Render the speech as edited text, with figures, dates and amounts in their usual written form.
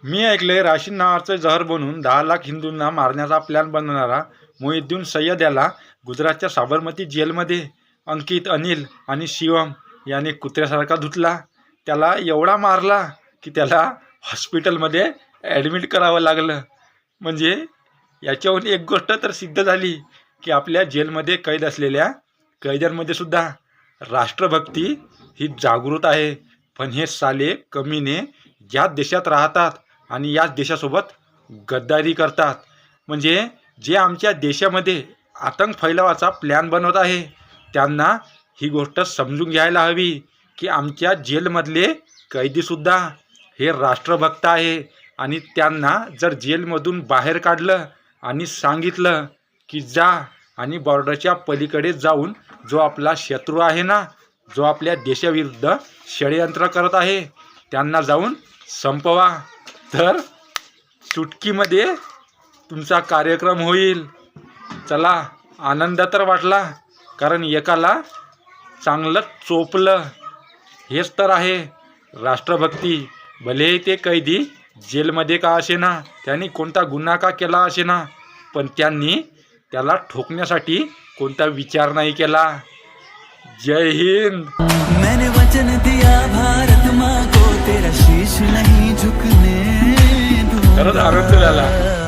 मी ऐकले राशीन नावाचं जहर बनवून 10 लाख हिंदूंना मारण्याचा प्लॅन बनवणारा मोहिउद्दीन सय्यद याला गुजरातच्या साबरमती जेलमध्ये अंकित, अनिल आणि शिवम याने कुत्र्यासारखा धुतला. त्याला एवढा मारला की त्याला हॉस्पिटलमध्ये ॲडमिट करावं लागलं. म्हणजे याच्याहून एक गोष्ट तर सिद्ध झाली की आपल्या जेलमध्ये कैद असलेल्या कैद्यांमध्ये सुद्धा राष्ट्रभक्ती ही जागृत आहे. पण हे साले कमीने याच देशात राहतात आणि याच देशासोबत गद्दारी करतात. म्हणजे जे आमच्या देशामध्ये आतंक फैलावाचा प्लॅन बनवत आहे त्यांना ही गोष्ट समजून घ्यायला हवी की आमच्या जेलमधले कैदीसुद्धा हे राष्ट्रभक्त आहे. आणि त्यांना जर जेलमधून बाहेर काढलं आणि सांगितलं की जा आणि बॉर्डरच्या पलीकडे जाऊन जो आपला शत्रू आहे ना, जो आपल्या देशाविरुद्ध षडयंत्र करत आहे त्यांना जाऊन संपवा, तर चुटकीमध्ये तुमचा कार्यक्रम होईल. चला, आनंद तर वाटला, कारण एकाला चांगलं चोपलं. हेच तर आहे राष्ट्रभक्ती. भले ते कैदी जेलमध्ये का असेना, त्यांनी कोणता गुन्हा का केला असेना, पण त्यांनी त्याला ठोकण्यासाठी कोणता विचार नाही केला. जय हिंद. मैंने वचन दिया भारत माँ को तेरा शीश नहीं झुकने दूंगा. खरंच आनंद झाला.